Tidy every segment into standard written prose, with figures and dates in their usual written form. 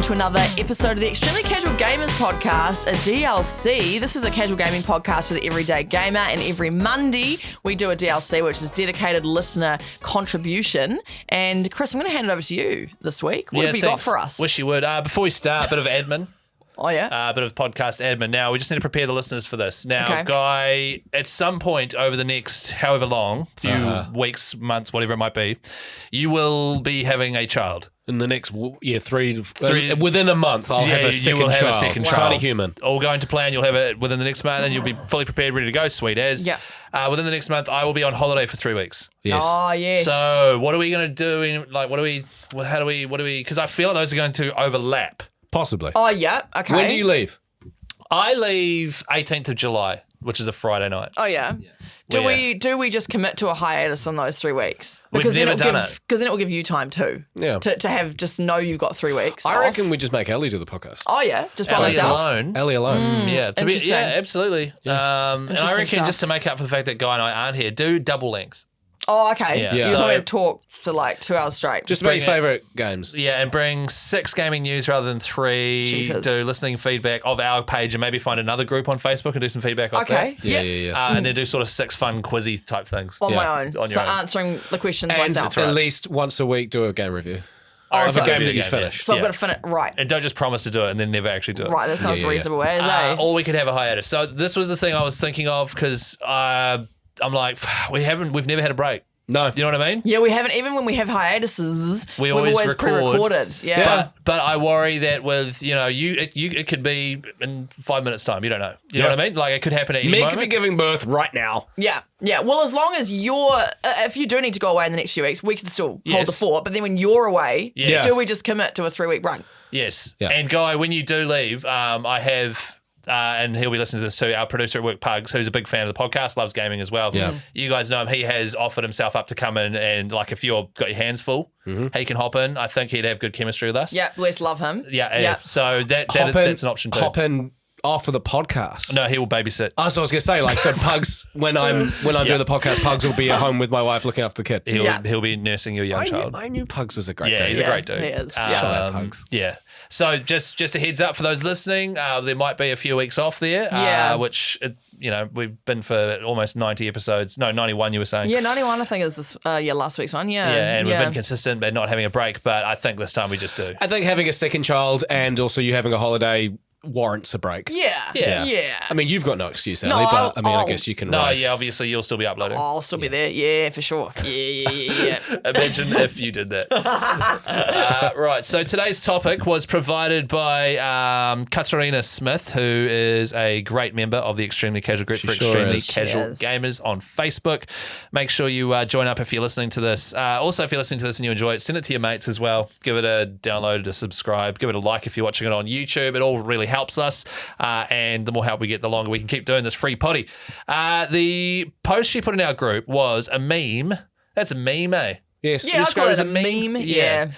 to another episode of the Extremely Casual Gamers podcast, a DLC. This is a casual gaming podcast for the everyday gamer, and every Monday we do a DLC, which is dedicated listener contribution. And Chris, I'm going to hand it over to you this week. What have you got for us? Wish you would. Before we start, a bit of admin. Oh, yeah? A bit of podcast admin. Now, we just need to prepare the listeners for this. Now, Okay. Guy, at some point over the next however long, few weeks, months, whatever it might be, you will be having a child. In the next, three within a month, I'll have a second you will have child. a second child. Tiny human. All going to plan. You'll have it within the next month, and you'll be fully prepared, ready to go. Sweet as. Yeah. Within the next month, I will be on holiday for 3 weeks. Yes. Oh, yes. So, what are we going to do? Because I feel like those are going to overlap. Possibly. Oh, yeah. Okay. When do you leave? I leave 18th of July, which is a Friday night. Oh, yeah. Do we just commit to a hiatus on those 3 weeks? We've never done it. Because then it will give you time too. Yeah. To have just know you've got 3 weeks. I off. reckon we just make Ellie do the podcast. Oh, yeah. Just by Ellie myself. alone. Ellie alone. Yeah, Interesting. absolutely. And I Interesting reckon stuff. just to make up for the fact that Guy and I aren't here, do double length. Oh, okay. Yeah. You Yeah. just want me So- to talk for like 2 hours straight. Just about Bring your it. favourite games. Yeah, and bring 6 gaming news rather than 3. Cheapers. Do listening feedback of our page and maybe find another group on Facebook and do some feedback off Okay. that. Yeah. And then do sort of 6 fun quizzy type things. on Yeah. my own. On So your own. answering the questions And myself. at least once a week, do a game review. Of so- a game that you finish. So I've got to finish. Right. And don't just promise to do it and then never actually do it. Right. That sounds yeah. reasonable, eh? Or we could have a hiatus. So this was the thing I was thinking of because I'm like, we've never had a break. No. You know what I mean? Yeah, we haven't. Even when we have hiatuses, We we've always always record. pre-recorded. Yeah. But I worry that with it could be in 5 minutes time. You don't know. You know Yeah. what I mean? Like it could happen at any Me moment. could be giving birth right now. Yeah. Yeah. Well, as long as you're, if you do need to go away in the next few weeks, we can still hold the Yes. fort. But then when you're away, Yes. do we just commit to a 3-week break? Yes. Yeah. And Guy, when you do leave, I have. And he'll be listening to this too. Our producer at work, Pugs, who's a big fan of the podcast, loves gaming as well. Yeah. You guys know him. He has offered himself up to come in and, like, if you've got your hands full, he can hop in. I think he'd have good chemistry with us. Yeah. Let's love him. Yeah. So that's an option too. Hop in after the podcast. No, he will babysit. Oh, so I was going to say, so Pugs, when I'm doing the podcast, Pugs will be at home with my wife looking after the kid. He'll be nursing your young child. I knew Pugs was a great Yeah, dude. he's a great dude. He is. Shout out Pugs. Yeah. So just a heads up for those listening, there might be a few weeks off there. Yeah. Which we've been for almost 90 episodes. No, 91. You were saying. Yeah. 91, I think, is this. Last week's one. Yeah. Yeah, and we've been consistent, but not having a break. But I think this time we just do. I think having a second child and also you having a holiday warrants a break. Yeah. I mean, you've got no excuse, No, Ellie, but I mean, I I'll- guess you can No, ride. yeah, obviously you'll still be uploading. I'll still be there. Yeah, for sure. Yeah. Imagine if you did that. Right, so today's topic was provided by Katarina Smith, who is a great member of the Extremely Casual group She for sure Extremely is. Casual Yes. Gamers on Facebook. Make sure you join up if you're listening to this. Also, if you're listening to this and you enjoy it, send it to your mates as well. Give it a download, a subscribe, give it a like if you're watching it on YouTube. It all really helps us. And the more help we get, the longer we can keep doing this free potty. The post she put in our group was a meme. That's a meme, eh? Yes. Yeah, This I'd call goes it a meme. Yeah.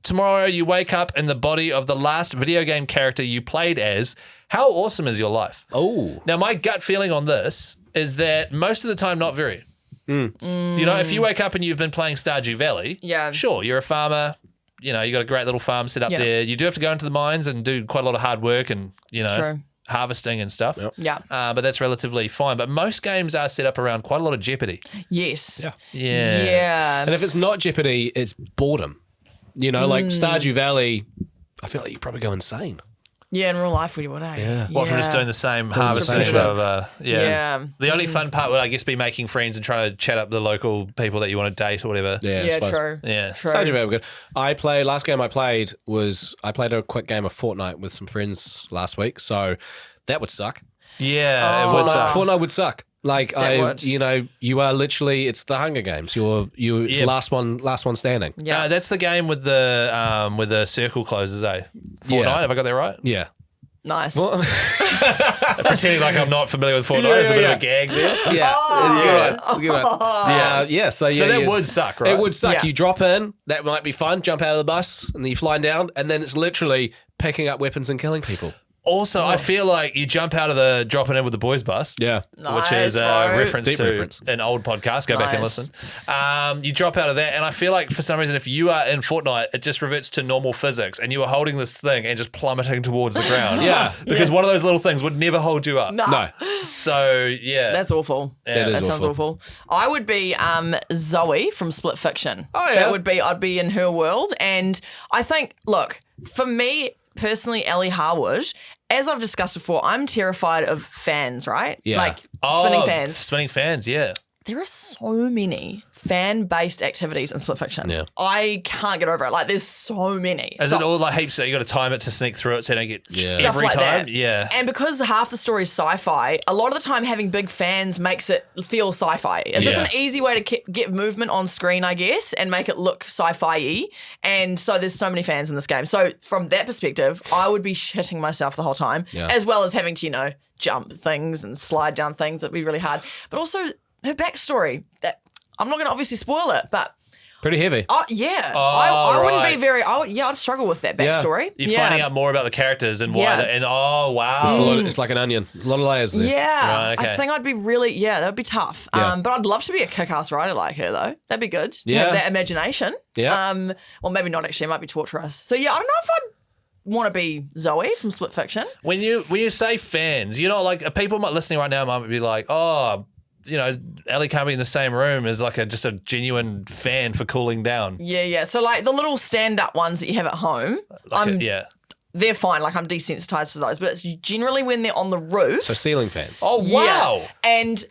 Tomorrow you wake up in the body of the last video game character you played as. How awesome is your life? Oh. Now, my gut feeling on this is that most of the time, not very. You know, if you wake up and you've been playing Stardew Valley, Yeah. sure, you're a farmer. You know, you got a great little farm set up Yeah. there. You do have to go into the mines and do quite a lot of hard work and, It's true. harvesting and stuff. Yep. Yeah. But that's relatively fine. But most games are set up around quite a lot of jeopardy. Yes. Yeah. Yeah. And if it's not Jeopardy, it's boredom. You know, like Stardew Valley, I feel like you probably go insane. Yeah, in real life we would, eh? Yeah. What, from just doing the same the harvesting same of, Yeah. The only fun part would, I guess, be making friends and trying to chat up the local people that you want to date or whatever. Yeah, I Yeah, suppose. true. Yeah. True. Stardew Valley were good. Last game I played a quick game of Fortnite with some friends last week, so that would suck. Yeah, Oh. it would suck. Fortnite would suck. Like would. you are literally, it's the Hunger Games. It's Yeah. last one standing. Yeah. That's the game with the circle closes, eh? Fortnite, Yeah. have I got that right? Yeah. Nice. Pretending like I'm not familiar with Fortnite is a bit of a gag there. Yeah. Oh. Yeah. So that would suck, right? It would suck. Yeah. You drop in, that might be fun, jump out of the bus, and then you fly down, and then it's literally picking up weapons and killing people. Also, I feel like you jump out of the dropping in with the boys bus. Yeah. Which is a Nice, reference Deep to reference. an old podcast. Go back and Nice. listen. You drop out of that, and I feel like for some reason, if you are in Fortnite, it just reverts to normal physics, and you are holding this thing and just plummeting towards the ground. Yeah. Because one of those little things would never hold you up. No. So yeah, That's awful. That is That sounds awful. I would be Zoe from Split Fiction. Oh, yeah. That would be, I'd be in her world. And I think, look, for me personally, Ellie Harwood, as I've discussed before, I'm terrified of fans, right? Yeah. Like spinning fans. Spinning fans. Yeah. There are so many fan-based activities in Split Fiction. Yeah. I can't get over it. Like, there's so many. Is So- it all like heaps that you got to time it to sneak through it so you don't get Yeah. stuff every like time? that. Yeah. And because half the story is sci-fi, a lot of the time having big fans makes it feel sci-fi. It's just Yeah. an easy way to get movement on screen, I guess, and make it look sci-fi-y. And so there's so many fans in this game. So from that perspective, I would be shitting myself the whole time, Yeah. as well as having to, jump things and slide down things. It'd be really hard. But also her backstory, that I'm not going to obviously spoil it, but Pretty heavy. yeah, Oh, I wouldn't right. be very, I'd struggle with that Yeah. backstory. You're finding out more about the characters and why. Yeah. And oh wow. It's like an onion. A lot of layers there. Yeah, Right, okay. I think I'd be really, that would be tough. Yeah. But I'd love to be a kick-ass writer like her, though. That'd be good to Yeah. have that imagination. Yeah. Well, maybe not actually. It might be torturous. So yeah, I don't know if I'd want to be Zoe from Split Fiction. When you say fans, like people listening right now might be like, oh, Ellie can't be in the same room as like just a genuine fan for cooling down. Yeah. So like the little stand-up ones that you have at home, Yeah. they're fine. Like I'm desensitized to those, but it's generally when they're on the roof. So ceiling fans. Oh wow. Yeah. And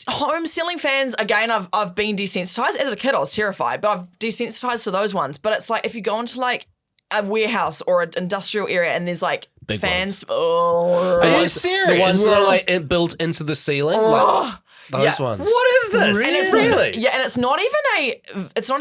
home ceiling fans, again, I've been desensitized. As a kid, I was terrified, but I've desensitized to those ones. But it's like if you go into like a warehouse or an industrial area and there's like Big fans. Oh, Are you The serious? ones that are like built into the ceiling. Like those Yeah. ones. What is this? And it's Really? Yeah, and it's not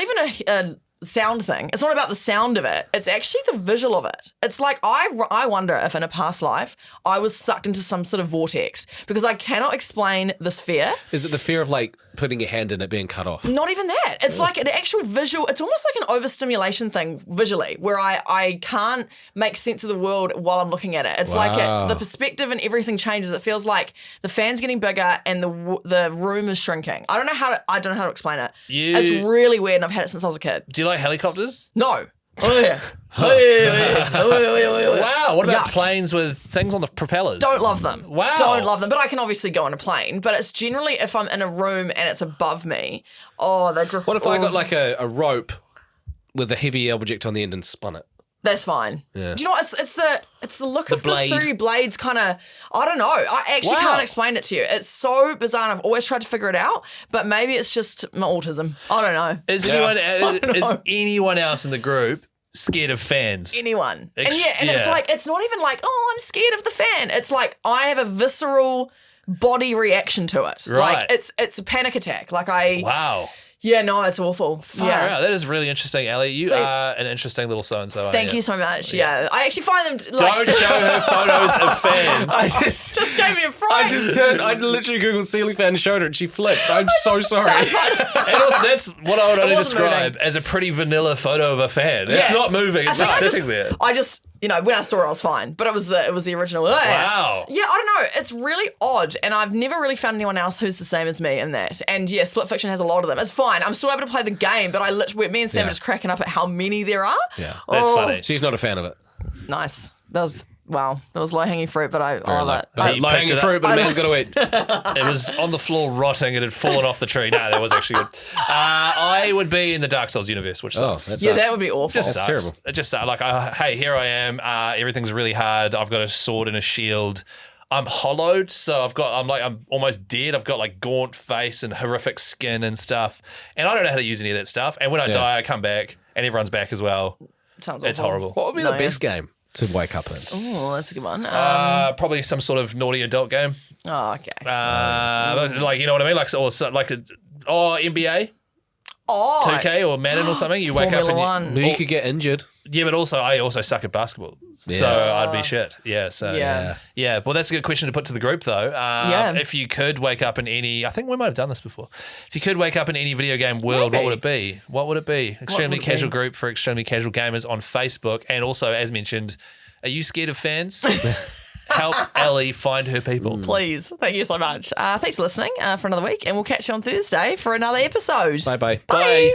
even a sound thing. It's not about the sound of it. It's actually the visual of it. It's like I wonder if in a past life I was sucked into some sort of vortex because I cannot explain this fear. Is it the fear of like putting your hand in it being cut off? Not even that. It's like an actual visual. It's almost like an overstimulation thing visually where I can't make sense of the world while I'm looking at it. It's like Wow. the perspective and everything changes. It feels like the fan's getting bigger and the room is shrinking. I don't know how to explain it. It's really weird and I've had it since I was a kid. Do you like helicopters? No. Oh yeah. Wow. What about Yuck. planes with things on the propellers? Don't love them. Wow. Don't love them. But I can obviously go on a plane. But it's generally if I'm in a room and it's above me. Oh, they just. What if I got like a rope with a heavy object on the end and spun it? That's fine. Yeah. Do you know what? It's the look of blade. the three blades kind of, I don't know. I actually Wow. can't explain it to you. It's so bizarre and I've always tried to figure it out, but maybe it's just my autism. I don't know. Is anyone else in the group scared of fans? Anyone. And Ex- and it's yeah. like, it's not even like, oh, I'm scared of the fan. It's like, I have a visceral body reaction to it. Right. Like it's a panic attack. Like Wow. yeah, no, it's awful. Far yeah. out. That is really interesting, Ellie. You are an interesting little so-and-so. Thank you so much. Yeah. I actually find them like. Don't show her photos of fans. I just Just gave me a fright. I literally Googled ceiling fan and showed her and she flipped. I'm so sorry. And also, that's what I would only wasn't describe moving. as a pretty vanilla photo of a fan. It's Yeah. not moving. It's I just think sitting there. I just, when I saw it, I was fine. But it was the original. Wow. Yeah, I don't know. It's really odd, and I've never really found anyone else who's the same as me in that. And yeah, Split Fiction has a lot of them. It's fine. I'm still able to play the game, but me and Sam Yeah. are just cracking up at how many there are. Yeah. That's Oh, funny. She's not a fan of it. Nice. That was low hanging fruit, but I love it. But he Low picked hanging it up. fruit, but the man's got to eat. It was on the floor rotting. It had fallen off the tree. No, that was actually good. I would be in the Dark Souls universe, which Oh, sucks. that sucks. Yeah, that would be awful. Just That's sucks. terrible. It just sucks. Like, hey, here I am. Everything's really hard. I've got a sword and a shield. I'm hollowed, so I'm almost dead. I've got like gaunt face and horrific skin and stuff, and I don't know how to use any of that stuff. And when I die, I come back, and everyone's back as well. Sounds It's awful. horrible. What would be No, the best game to wake up in? Oh, that's a good one. Probably some sort of naughty adult game. Okay. Like, you know what I mean? Like, NBA, Oh, 2K, or Madden or something. You wake Formula up and One. Maybe you could get injured. yeah, but also I also suck at basketball, so I'd be shit. Yeah, so Yeah. Well, that's a good question to put to the group though. Yeah. If you could wake up in any, I think we might have done this before. If you could wake up in any video game world, Maybe. what would it be? What would it be? Extremely would it casual be? group for extremely casual gamers on Facebook, and also as mentioned, Are you scared of fans? Help Ellie find her people. Please. Thank you so much. Thanks for listening for another week, and we'll catch you on Thursday for another episode. Bye-bye. Bye.